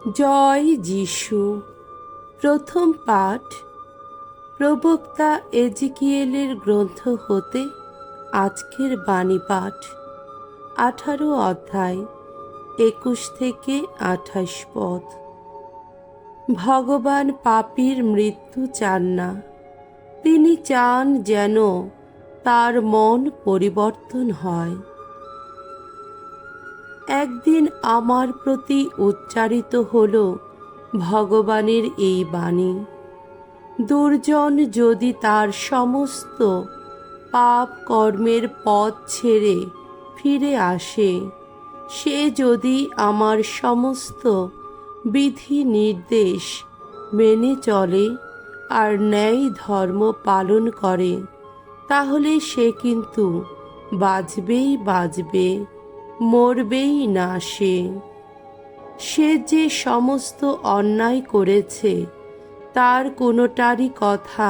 জয় যিশু। প্রথম পাঠ প্রবক্তা এজিকিয়েলের গ্রন্থ হতে আজকের বাণী পাঠ 18 অধ্যায় 21 থেকে 28 পদ। ভগবান পাপীর মৃত্যু চান না, তিনি চান যেন তার মন পরিবর্তন হয়। একদিন আমার প্রতি উচ্চারিত হল ভগবানের এই বাণী, দুর্জন যদি তার সমস্ত পাপ কর্মের পথ ছেড়ে ফিরে আসে, সে যদি আমার সমস্ত বিধি নির্দেশ মেনে চলে আর ন্যায় ধর্ম পালন করে, তাহলে সে কিন্তু বাঁচবে, মরবেই না। সে যে সমস্ত অন্যায় করেছে তার কোনোটারই কথা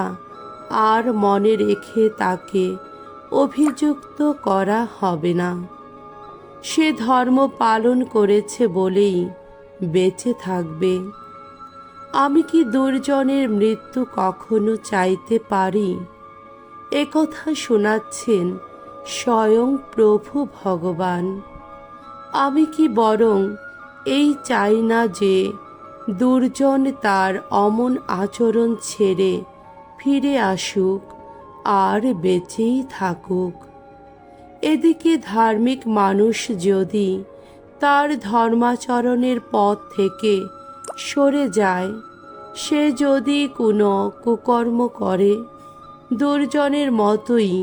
আর মনে রেখে তাকে অভিযুক্ত করা হবে না। সে ধর্ম পালন করেছে বলেই বেঁচে থাকবে। আমি কি দুর্জনের মৃত্যু কখনো চাইতে পারি? একথা শোনাচ্ছেন স্বয়ং প্রভু ভগবান। আমি কি বরং এই চাই না যে দুর্জন তার অমন আচরণ ছেড়ে ফিরে আসুক আর বেঁচেই থাকুক? এদিকে ধার্মিক মানুষ যদি তার ধর্মাচরণের পথ থেকে সরে যায়, সে যদি কোনো কুকর্ম করে, দুর্জনের মতোই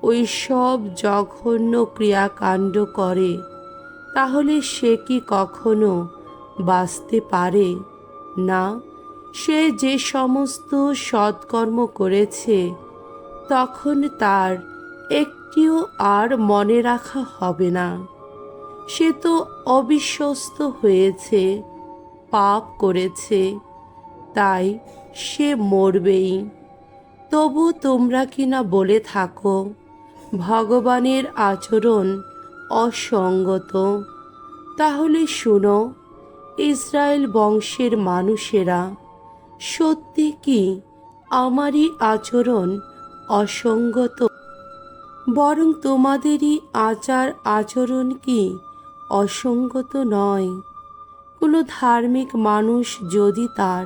ওই সব জঘন্য ক্রিয়াকাণ্ড করে, তাহলে সে কি কখনো বাঁচতে পারে না? সে যে সমস্ত সৎকর্ম করেছে তখন তার একটিও আর মনে রাখা হবে না। সে তো অবিশ্বস্ত হয়েছে, পাপ করেছে, তাই সে মরবেই। তবু তোমরা কিনা বলে থাকো ভগবানের আচরণ অসঙ্গত। তাহলে শুনো, ইসরায়েল বংশের মানুষেরা, সত্যি কি আমারই আচরণ অসঙ্গত? বরং তোমাদেরই আচার আচরণ কি অসঙ্গত নয়? কোনো ধার্মিক মানুষ যদি তার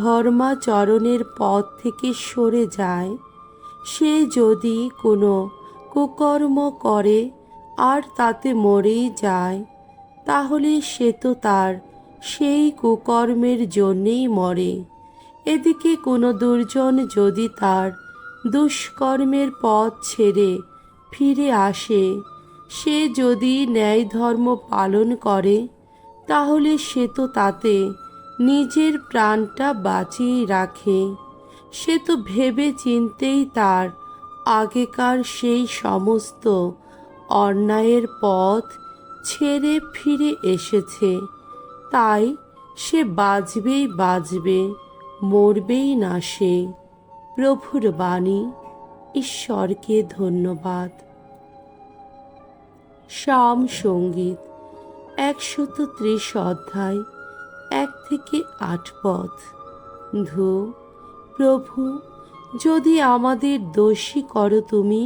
ধর্মাচরণের পথ থেকে সরে যায়, সে যদি কোনো কুকর্ম করে আর তাতে মরেই যায়, তাহলে সে তো তার সেই কুকর্মের জন্যেই মরে। এদিকে কোনো দুর্জন যদি তার দুষ্কর্মের পথ ছেড়ে ফিরে আসে, সে যদি ন্যায় ধর্ম পালন করে, তাহলে সে তো তাতে নিজের প্রাণটা বাঁচিয়ে রাখে। সে তো ভেবে চিন্তেই তার আগেকার সেই সমস্ত অন্যায়ের পথ ছেড়ে ফিরে এসেছে, তাই সে বাঁচবে, মরবেই না। সে প্রভুর বাণী। ঈশ্বরকে ধন্যবাদ। সাম সঙ্গীত 130 অধ্যায় 1 থেকে 8 পদ। ধু প্রভু, যদি আমাদের দোষী করো তুমি,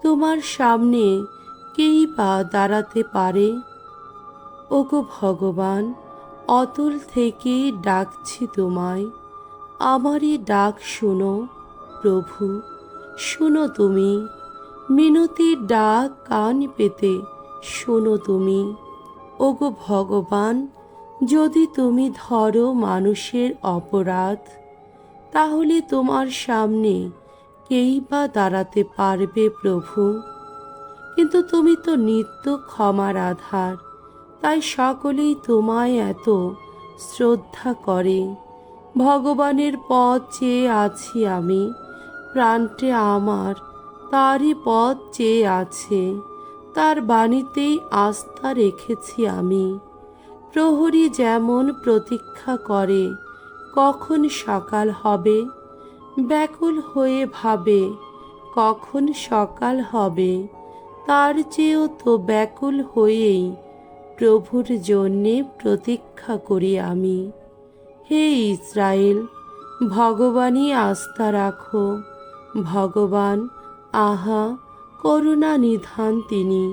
তোমার সামনে কেই বা দাঁড়াতে পারে? ওগো ভগবান, অতল থেকে ডাকছি তোমায়, আমারই ডাক শোনো। প্রভু শোনো তুমি, মিনতির ডাক কান পেতে শোনো তুমি। ওগো ভগবান, যদি তুমি ধরো মানুষের অপরাধ, তাহলে তোমার সামনে কেই বা দাঁড়াতে পারবে প্রভু? কিন্তু তুমি তো নিত্য ক্ষমার আধার, তাই সকলেই তোমায় এত শ্রদ্ধা করে। ভগবানের পথ চেয়ে আছি আমি, প্রাণটা আমার তারই পথ চেয়ে আছে, তার বাণীতেই আস্থা রেখেছি আমি। প্রহরী যেমন প্রতীক্ষা করে কখন সকাল হবে, ব্যাকুল হয়ে ভাবে কখন সকাল হবে, তার চেয়েও তো ব্যাকুল হয়েই প্রভুর জন্যে প্রতীক্ষা করি আমি। হে ইসরায়েল, ভগবানই আস্থা রাখো। ভগবান, আহা, করুণা নিধান তিনি,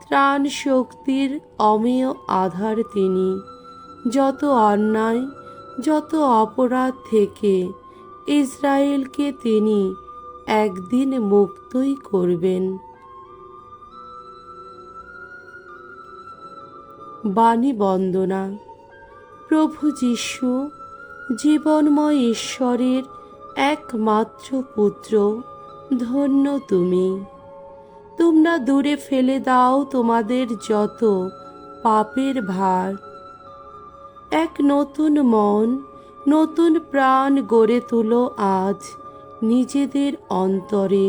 ত্রাণ শক্তির অমেয় আধার তিনি। যত অন্যায়, যত অপরাধ থেকে ইসরায়েলকে তিনি একদিন মুক্তই করবেন। বাণী বন্দনা। প্রভু যীশু, জীবনময় ঈশ্বরের একমাত্র পুত্র, ধন্য তুমি। তোমরা দূরে ফেলে দাও তোমাদের যত পাপের ভার। এক নতুন মন, নতুন প্রাণ গড়ে তোলো আজ নিজেদের অন্তরে।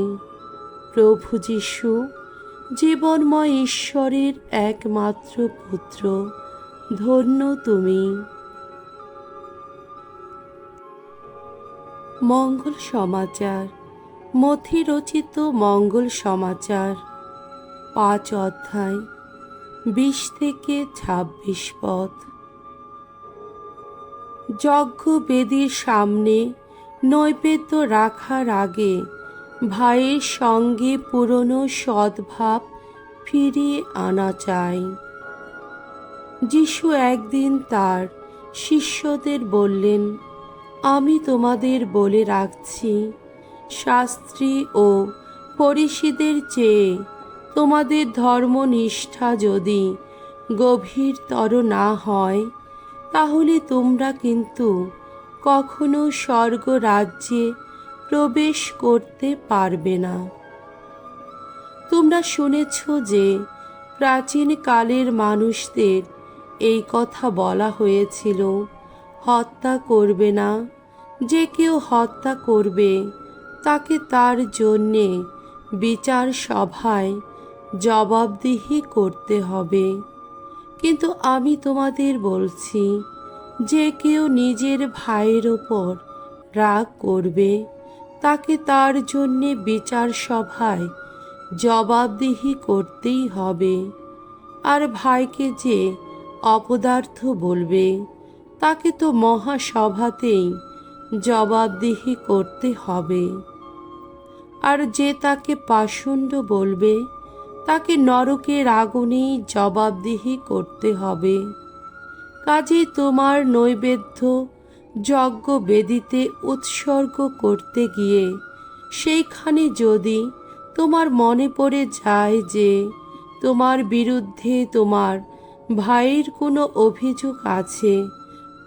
প্রভু যীশু, জীবনময় ঈশ্বরের একমাত্র পুত্র, ধন্য তুমি। মঙ্গল সমাচার। মথি রচিত মঙ্গল সমাচার 5 অধ্যায় 20 থেকে 26 পদ। যজ্ঞ বেদীর সামনে নৈবেদ্য রাখার আগে ভাইয়ের সঙ্গে পুরনো সদ্ভাব ফিরিয়ে আনা চাই। যীশু একদিন তার শিষ্যদের বললেন, আমি তোমাদের বলে রাখছি, শাস্ত্রী ও ফরিসীদের চেয়ে তোমাদের ধর্মনিষ্ঠা যদি গভীরতর না হয়, তাহলে তোমরা কিন্তু কখনো স্বর্গরাজ্যে প্রবেশ করতে পারবে না। তোমরা শুনেছ যে প্রাচীন কালের মানুষদের এই কথা বলা হয়েছিল, হত্যা করবে না, যে কেউ হত্যা করবে তাকে তার জন্যে বিচার সভায় জবাবদিহি করতে হবে। কিন্তু আমি তোমাদের বলছি, যে কেউ নিজের ভাইয়ের ওপর রাগ করবে তাকে তার জন্যে বিচার সভায় জবাবদিহি করতেই হবে। আর ভাইকে যে অপদার্থ বলবে তাকে তো মহাসভাতেই জবাবদিহি করতে হবে। আর যে তাকে পাষণ্ড বলবে তাকে নরকের আগুনেই জবাবদিহি করতে হবে। কাজেই তোমার নৈবেদ্য যজ্ঞ বেদীতে উৎসর্গ করতে গিয়ে সেইখানে যদি তোমার মনে পড়ে যায় যে তোমার বিরুদ্ধে তোমার ভাইয়ের কোনো অভিযোগ আছে,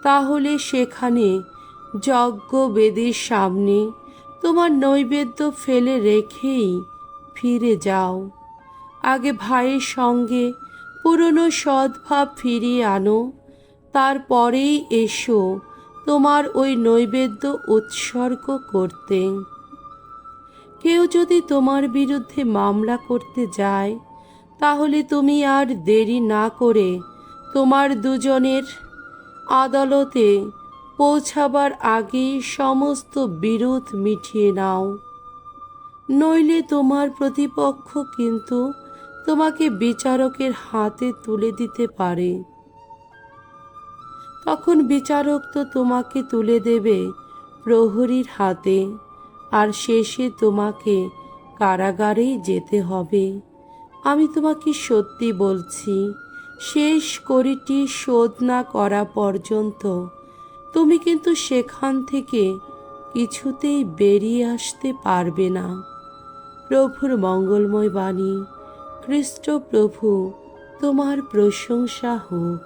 তাহলে সেখানে যজ্ঞ বেদীর সামনে তোমার নৈবেদ্য ফেলে রেখেই ফিরে যাও। আগে ভাইয়ের সঙ্গে পুরনো সদ্ভাব ফিরিয়ে আনো, তারপরেই এসো তোমার ওই নৈবেদ্য উৎসর্গ করতে। কেউ যদি তোমার বিরুদ্ধে মামলা করতে যায়, তাহলে তুমি আর দেরি না করে তোমার দুজনের আদালতে পৌঁছাবার আগেই সমস্ত বিরোধ মিটিয়ে নাও। নইলে তোমার প্রতিপক্ষ কিন্তু তোমাকে বিচারকের হাতে তুলে দিতে পারে। তখন বিচারক তো তোমাকে তুলে দেবে প্রহরীর হাতে, আর শেষে তোমাকে কারাগারেই যেতে হবে। আমি তোমাকে সত্যি বলছি, শেষ কড়িটি শোধ না করা পর্যন্ত তুমি কিন্তু সেখান থেকে কিছুতেই বেরিয়ে আসতে পারবে না। প্রভুর মঙ্গলময় বাণী। খ্রিস্ট প্রভু তোমার প্রশংসা হোক।